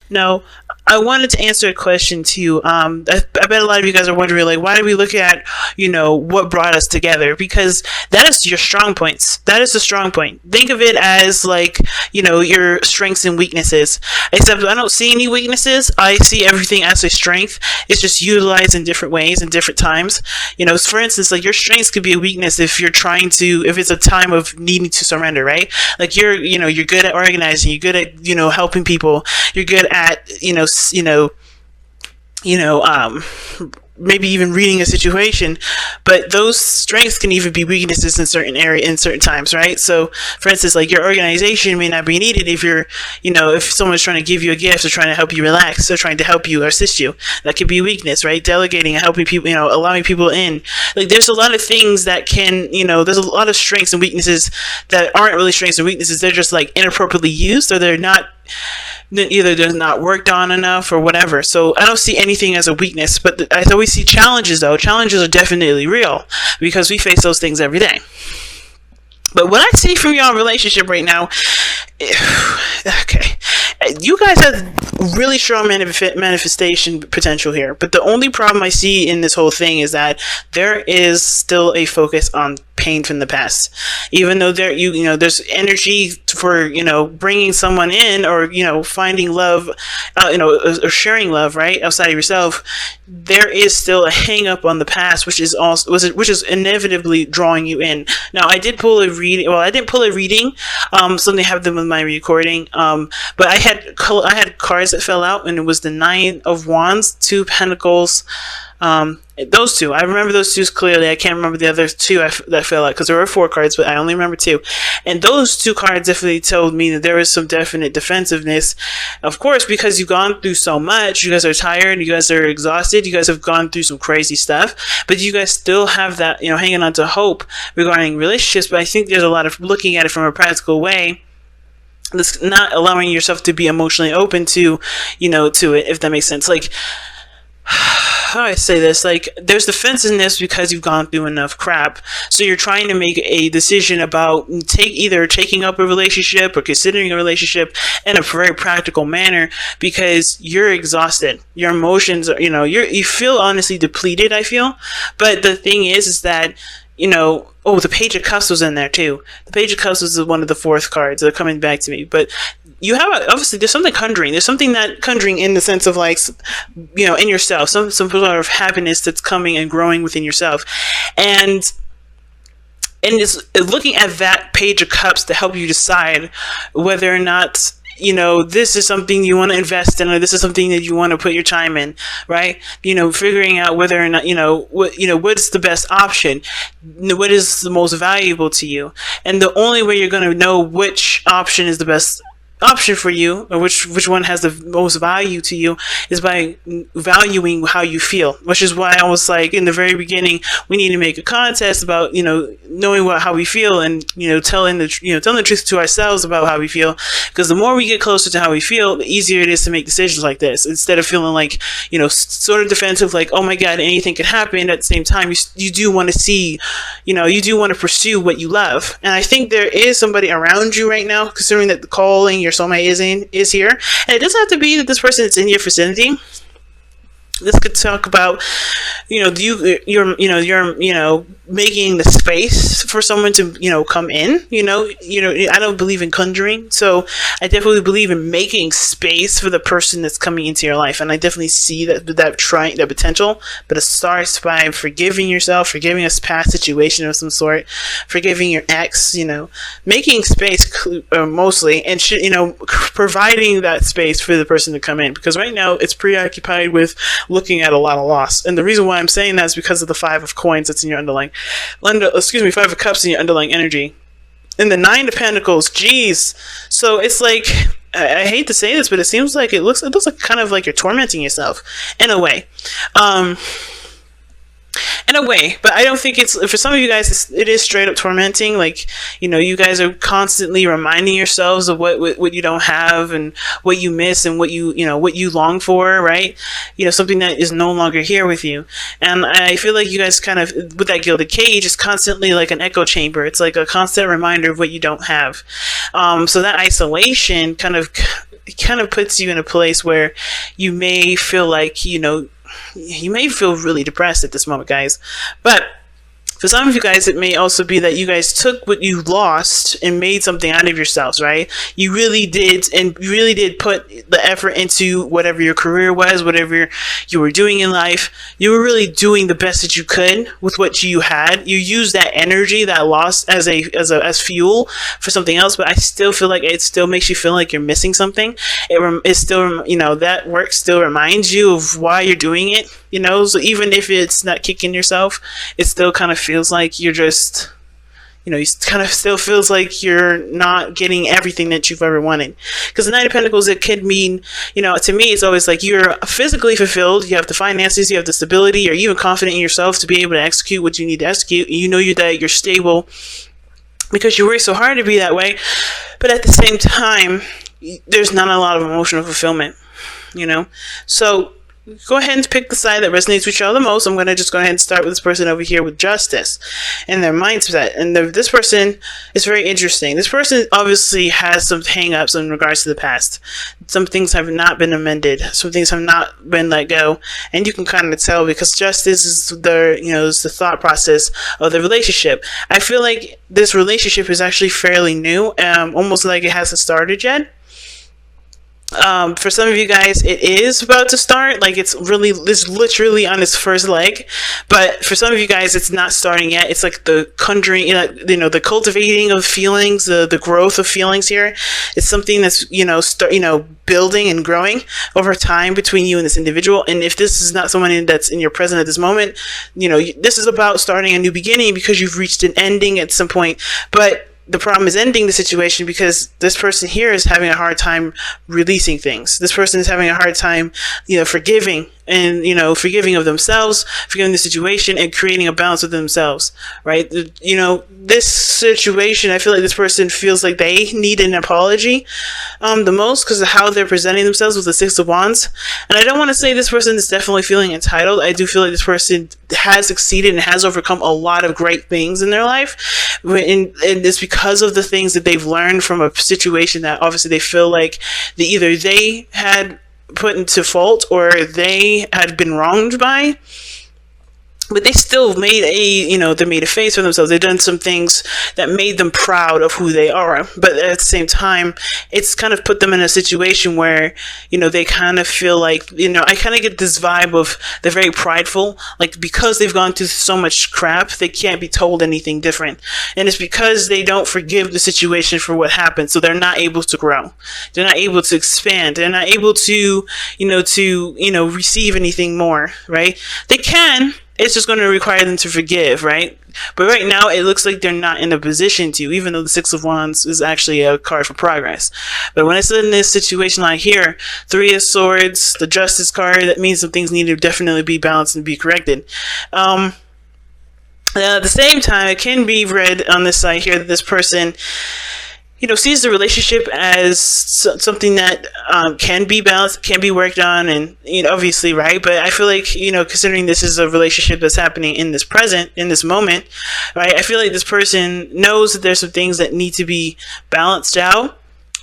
No, I wanted to answer a question too. I bet a lot of you guys are wondering, like, why do we look at, what brought us together? Because that is your strong points. That is the strong point. Think of it as like, your strengths and weaknesses. Except I don't see any weaknesses. I see everything as a strength. It's just utilized in different ways in different times. For instance, like your strengths could be a weakness if you're trying to, if it's a time of needing to surrender, right? Like you're good at organizing. You're good at, helping people. You're good at, maybe even reading a situation, but those strengths can even be weaknesses in certain area in certain times, right? So, for instance, like your organization may not be needed if you're, if someone's trying to give you a gift or trying to help you relax or trying to help you or assist you, that could be a weakness, right? Delegating and helping people, allowing people in. Like, there's a lot of things that can, there's a lot of strengths and weaknesses that aren't really strengths and weaknesses. They're just like inappropriately used, or they're not. Either they're not worked on enough or whatever. So I don't see anything as a weakness, but I always see challenges though. Challenges are definitely real because we face those things every day. But what I see from your relationship right now, okay, you guys have really strong manifestation potential here. But the only problem I see in this whole thing is that there is still a focus on pain from the past. Even though there's energy for bringing someone in, or finding love, or sharing love, right, outside of yourself. There is still a hang up on the past, which is inevitably drawing you in. Now, I did pull a reading. Well, I didn't pull a reading. Something happened with my recording. But I had cards that fell out, and it was the Nine of Wands, Two Pentacles. Those two, I remember those two clearly. I can't remember the other two that fell out because there were 4 cards, but I only remember 2. And those 2 cards definitely told me that there was some definite defensiveness. Of course, because you've gone through so much, you guys are tired, you guys are exhausted, you guys have gone through some crazy stuff, but you guys still have that, hanging on to hope regarding relationships. But I think there's a lot of looking at it from a practical way. That's not allowing yourself to be emotionally open to, to it, if that makes sense. Like, how do I say this? Like, there's defensiveness because you've gone through enough crap. So you're trying to make a decision about either taking up a relationship or considering a relationship in a very practical manner because you're exhausted. Your emotions are, you feel honestly depleted, I feel. But the thing is that, the Page of Cups was in there too. The Page of Cups was one of the 4th cards that are coming back to me. But you have obviously there's something conjuring. There's something that conjuring in the sense of like, in yourself, some sort of happiness that's coming and growing within yourself, and it's looking at that Page of Cups to help you decide whether or not this is something you want to invest in, or this is something that you want to put your time in, right? Figuring out whether or not, what's the best option, what is the most valuable to you. And the only way you're going to know which option is the best option for you, or which one has the most value to you, is by valuing how you feel. Which is why I was like in the very beginning, we need to make a contest about knowing how we feel, and telling the truth to ourselves about how we feel. Because the more we get closer to how we feel, the easier it is to make decisions like this, instead of feeling like sort of defensive, like, oh my god, anything could happen. At the same time, you do want to see, you do want to pursue what you love. And I think there is somebody around you right now, considering that the calling your soulmate is here, and it doesn't have to be that this person is in your vicinity. This could talk about, you're making the space for someone to, come in. I don't believe in conjuring, so I definitely believe in making space for the person that's coming into your life, and I definitely see that potential. But it starts by forgiving yourself, forgiving a past situation of some sort, forgiving your ex, making space mostly, and providing that space for the person to come in, because right now it's preoccupied with looking at a lot of loss. And the reason why I'm saying that is because of the 5 of Coins that's in your 5 of Cups in your underlying energy. And the 9 of Pentacles, geez. So it's like, I hate to say this, but it seems like it looks like kind of like you're tormenting yourself in a way. But I don't think it's, for some of you guys, it is straight up tormenting. Like, you guys are constantly reminding yourselves of what you don't have, and what you miss, and what you long for, right? Something that is no longer here with you. And I feel like you guys kind of, with that gilded cage, is constantly like an echo chamber. It's like a constant reminder of what you don't have. So that isolation kind of it kind of puts you in a place where you may feel like, you may feel really depressed at this moment, guys. But for some of you guys, it may also be that you guys took what you lost and made something out of yourselves, right? You really did, and you really did put the effort into whatever your career was, whatever you were doing in life. You were really doing the best that you could with what you had. You used that energy, that loss, as fuel for something else. But I still feel like it still makes you feel like you're missing something. It's still, that work still reminds you of why you're doing it. So even if it's not kicking yourself, it still kind of feels like you're just, it kind of still feels like you're not getting everything that you've ever wanted. Because the Knight of Pentacles, it could mean, to me, it's always like you're physically fulfilled, you have the finances, you have the stability, you're even confident in yourself to be able to execute what you need to execute. That you're stable because you work so hard to be that way. But at the same time, there's not a lot of emotional fulfillment, So go ahead and pick the side that resonates with y'all the most. I'm going to just go ahead and start with this person over here with Justice and their mindset. And this person is very interesting. This person obviously has some hang-ups in regards to the past. Some things have not been amended. Some things have not been let go. And you can kind of tell because Justice is is the thought process of the relationship. I feel like this relationship is actually fairly new, almost like it hasn't started yet. For some of you guys, it is about to start. Like it's literally on its first leg. But for some of you guys, it's not starting yet. It's like the conjuring, the cultivating of feelings, the growth of feelings here. It's something that's, building and growing over time between you and this individual. And if this is not someone that's in your present at this moment, this is about starting a new beginning because you've reached an ending at some point. But the problem is ending the situation because this person here is having a hard time releasing things. This person is having a hard time, forgiving and, forgiving of themselves, forgiving the situation and creating a balance with themselves, right? This situation, I feel like this person feels like they need an apology the most because of how they're presenting themselves with the Six of Wands. And I don't want to say this person is definitely feeling entitled. I do feel like this person has succeeded and has overcome a lot of great things in their life. And it's because of the things that they've learned from a situation that obviously they feel like either they had put into fault or they had been wronged by. But they still made they made a face for themselves. They've done some things that made them proud of who they are. But at the same time, it's kind of put them in a situation where, they kind of feel like, I kind of get this vibe of they're very prideful. Like because they've gone through so much crap, they can't be told anything different. And it's because they don't forgive the situation for what happened. So they're not able to grow. They're not able to expand. They're not able to, receive anything more, right? They can. It's just going to require them to forgive, right? But right now, it looks like they're not in a position to, even though the Six of Wands is actually a card for progress. But when it's in this situation like here, Three of Swords, the Justice card, that means some things need to definitely be balanced and be corrected. At the same time, it can be read on this side here that this person sees the relationship as something that can be balanced, can be worked on, and obviously, right? But I feel like considering this is a relationship that's happening in this present, in this moment, right? I feel like this person knows that there's some things that need to be balanced out.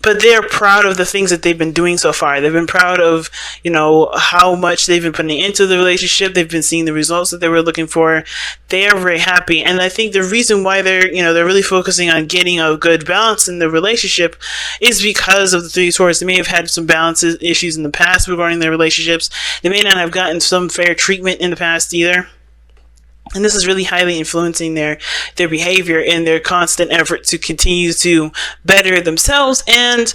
But they're proud of the things that they've been doing so far. They've been proud of, how much they've been putting into the relationship. They've been seeing the results that they were looking for. They are very happy. And I think the reason why they're really focusing on getting a good balance in the relationship is because of the Three of Swords. They may have had some balance issues in the past regarding their relationships. They may not have gotten some fair treatment in the past either. And this is really highly influencing their behavior and their constant effort to continue to better themselves and,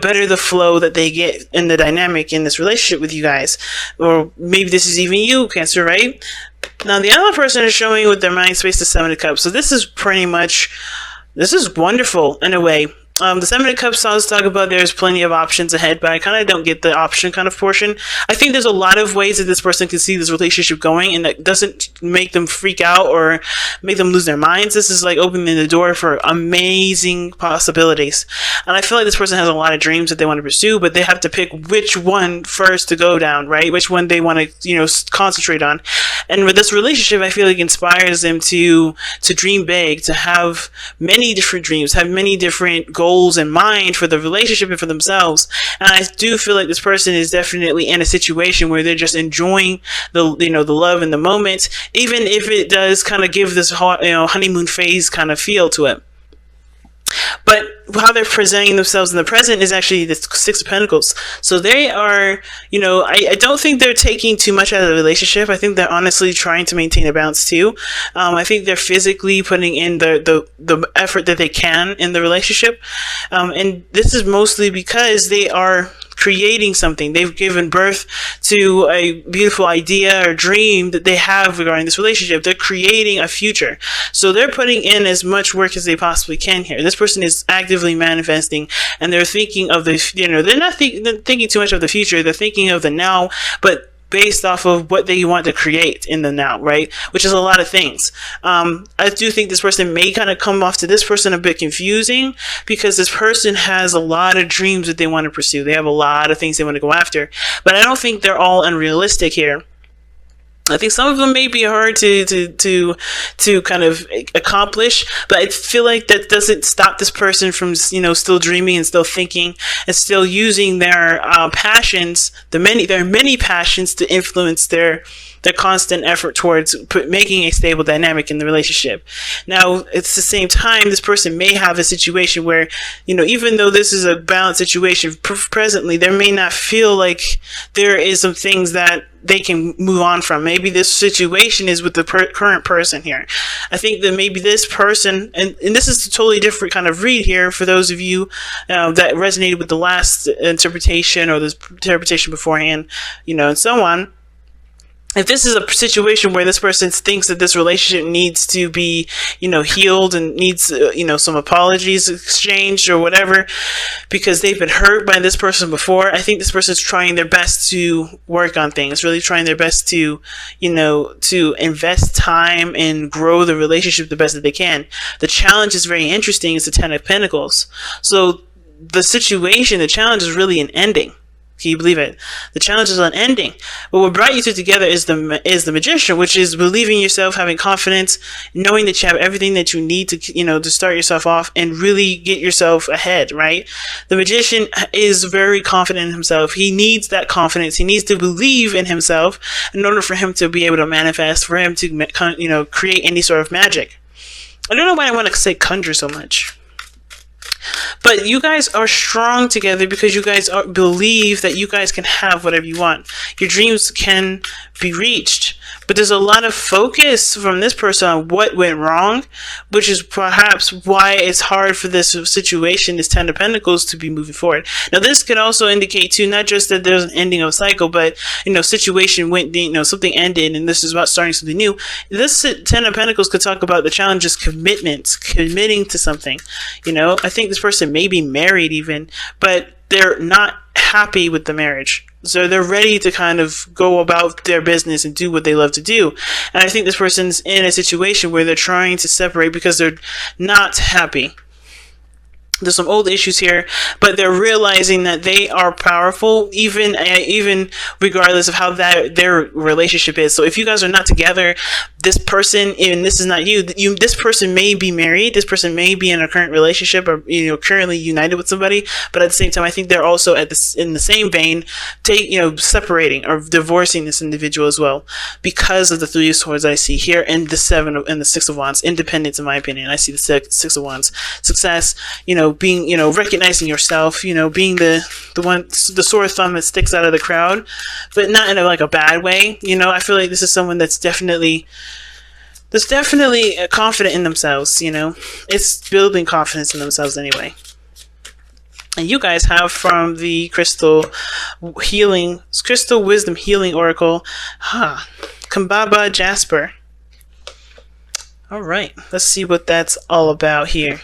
better the flow that they get in the dynamic in this relationship with you guys. Or maybe this is even you, Cancer, right? Now, the other person is showing with their mind space the Seven of Cups. So this is wonderful in a way. The Seven of Cups songs talk about there's plenty of options ahead, but I kind of don't get the option kind of portion. I think there's a lot of ways that this person can see this relationship going, and that doesn't make them freak out or make them lose their minds. This is like opening the door for amazing possibilities. And I feel like this person has a lot of dreams that they want to pursue, but they have to pick which one first to go down, right? Which one they want to, concentrate on. And with this relationship, I feel like inspires them to dream big, to have many different dreams, have many different goals in mind for the relationship and for themselves. And I do feel like this person is definitely in a situation where they're just enjoying the love in the moment, even if it does kind of give this honeymoon phase kind of feel to it. But how they're presenting themselves in the present is actually the Six of Pentacles. So they are, I don't think they're taking too much out of the relationship. I think they're honestly trying to maintain a balance too. I think they're physically putting in the effort that they can in the relationship. And this is mostly because they are creating something. They've given birth to a beautiful idea or dream that they have regarding this relationship. They're creating a future. So they're putting in as much work as they possibly can here. This person is actively manifesting, and they're thinking of they're not thinking too much of the future. They're thinking of the now, but based off of what they want to create in the now, right? Which is a lot of things. I do think this person may kind of come off to this person a bit confusing, because this person has a lot of dreams that they want to pursue. They have a lot of things they want to go after, but I don't think they're all unrealistic here. I think some of them may be hard to kind of accomplish, but I feel like that doesn't stop this person from, still dreaming and still thinking and still using their passions, their many passions, to influence their constant effort towards making a stable dynamic in the relationship. Now, at the same time, this person may have a situation where, even though this is a balanced situation presently, there may not feel like there is some things that they can move on from. Maybe this situation is with the current person here. I think that maybe this person, and this is a totally different kind of read here for those of you that resonated with the last interpretation or the interpretation beforehand, and so on. If this is a situation where this person thinks that this relationship needs to be, healed and needs, some apologies exchanged or whatever, because they've been hurt by this person before, I think this person's trying their best to work on things, really trying their best to, to invest time and grow the relationship the best that they can. The challenge is very interesting. It's the Ten of Pentacles. So the challenge is really an ending. Can you believe it? The challenge is unending. But what brought you two together is the Magician, which is believing yourself, having confidence, knowing that you have everything that you need to, to start yourself off and really get yourself ahead, right? The Magician is very confident in himself. He needs that confidence. He needs to believe in himself in order for him to be able to manifest, for him to, create any sort of magic. I don't know why I want to say conjure so much. But you guys are strong together because you guys believe that you guys can have whatever you want. Your dreams can be reached. But there's a lot of focus from this person on what went wrong, which is perhaps why it's hard for this situation, this Ten of Pentacles, to be moving forward. Now, this could also indicate, too, not just that there's an ending of a cycle, but, situation went, something ended, and this is about starting something new. This Ten of Pentacles could talk about the challenges, committing to something. I think this person may be married even, but they're not happy with the marriage. So they're ready to kind of go about their business and do what they love to do. And I think this person's in a situation where they're trying to separate because they're not happy. There's some old issues here, but they're realizing that they are powerful, even regardless of how their relationship is. So if you guys are not together, this person, and this is not this person may be married, this person may be in a current relationship, or currently united with somebody, but at the same time, I think they're also in the same vein, separating or divorcing this individual as well, because of the Three of Swords I see here, and the Seven and the Six of Wands. Independence, in my opinion, I see the Six of Wands. Success, being, recognizing yourself, being the sore thumb that sticks out of the crowd, but not in a bad way. I feel like this is someone that's definitely confident in themselves. It's building confidence in themselves anyway. And you guys have from the Crystal Wisdom Healing Oracle, Kambaba Jasper. All right, let's see what that's all about here.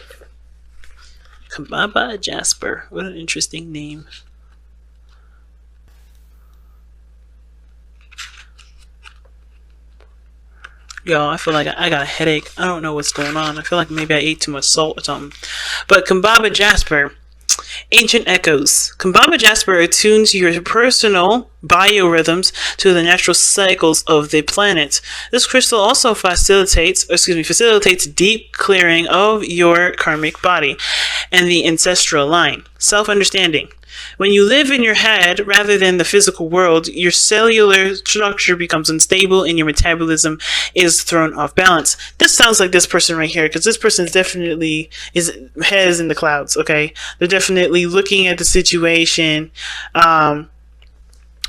Kambaba Jasper. What an interesting name. Yo, I feel like I got a headache. I don't know what's going on. I feel like maybe I ate too much salt or something. But Kambaba Jasper Ancient echoes. Kambama jasper attunes your personal biorhythms to the natural cycles of the planet. This crystal also facilitates deep clearing of your karmic body and the ancestral line. Self-understanding. When you live in your head rather than the physical world, your cellular structure becomes unstable and your metabolism is thrown off balance. This sounds like this person right here, because this person definitely head is in the clouds. Okay, they're definitely looking at the situation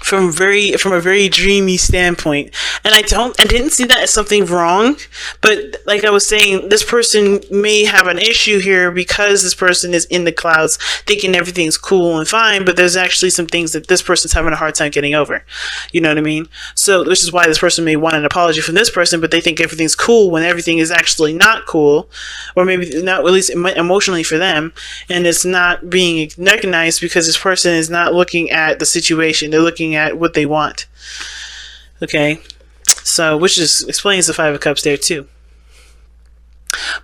from a very dreamy standpoint, and I didn't see that as something wrong, but like I was saying, this person may have an issue here because this person is in the clouds thinking everything's cool and fine, but there's actually some things that this person's having a hard time getting over. You know what I mean? So which is why this person may want an apology from this person, but they think everything's cool when everything is actually not cool, or maybe not, at least emotionally for them, and it's not being recognized because this person is not looking at the situation. They're looking at what they want. Okay, so which just explains the Five of Cups there too.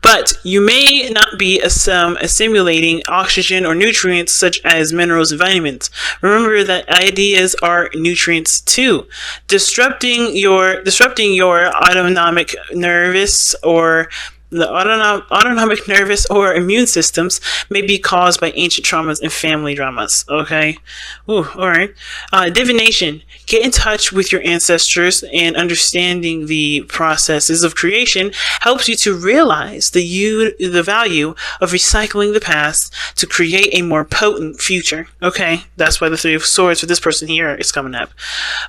But you may not be assimilating oxygen or nutrients such as minerals and vitamins. Remember that ideas are nutrients too. Disrupting your autonomic nervous or the autonomic nervous or immune systems may be caused by ancient traumas and family dramas. Okay. Ooh, all right. Divination. Get in touch with your ancestors, and understanding the processes of creation helps you to realize the value of recycling the past to create a more potent future. Okay. That's why the Three of Swords for this person here is coming up.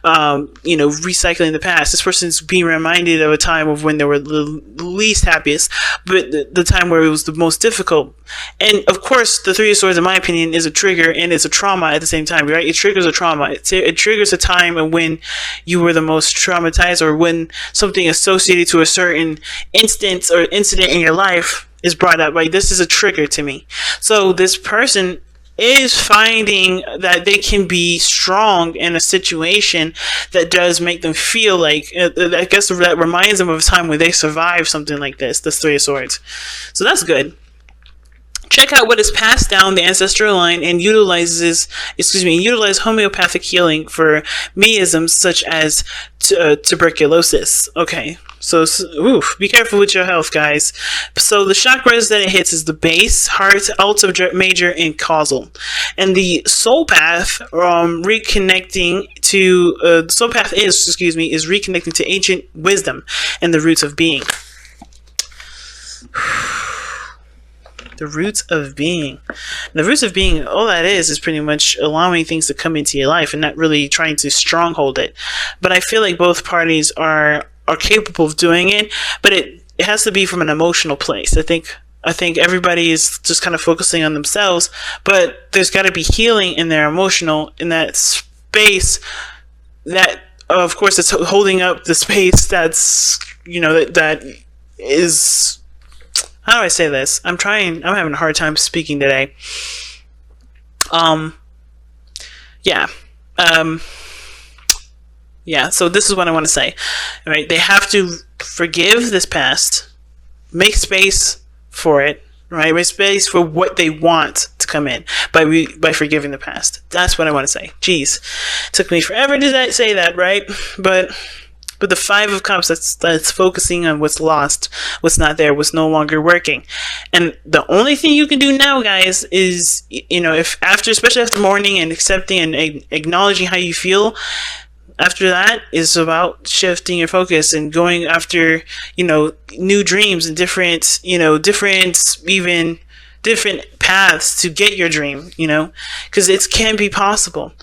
Recycling the past. This person's being reminded of a time of when they were the least happiest, but the time where it was the most difficult. And of course, the Three of Swords, in my opinion, is a trigger and it's a trauma at the same time, right? It triggers a trauma. It triggers a time when you were the most traumatized, or when something associated to a certain instance or incident in your life is brought up. Like, this is a trigger to me. So this person is finding that they can be strong in a situation that does make them feel like, I guess that reminds them of a time when they survived something like this Three of Swords. So that's good. Check out what is passed down the ancestral line and utilize homeopathic healing for mechanisms such as tuberculosis. Okay, so be careful with your health, guys. So the chakras that it hits is the base, heart, ultra, major, and causal. And the soul path, reconnecting to is reconnecting to ancient wisdom and the roots of being. The roots of being. The roots of being, all that is pretty much allowing things to come into your life and not really trying to stronghold it. But I feel like both parties are capable of doing it, but it has to be from an emotional place. I think everybody is just kind of focusing on themselves, but there's got to be healing in their emotional, in that space that, of course, it's holding up the space that's, that is... How do I say this? I'm having a hard time speaking today. So this is what I want to say. All right, they have to forgive this past, make space for it, right? Make space for what they want to come in by forgiving the past. That's what I want to say. Jeez, took me forever to say that, right? But the Five of Cups, that's focusing on what's lost, what's not there, what's no longer working. And the only thing you can do now, guys, is, especially after mourning and accepting and acknowledging how you feel, after that is about shifting your focus and going after, new dreams and different paths to get your dream, because it can be possible.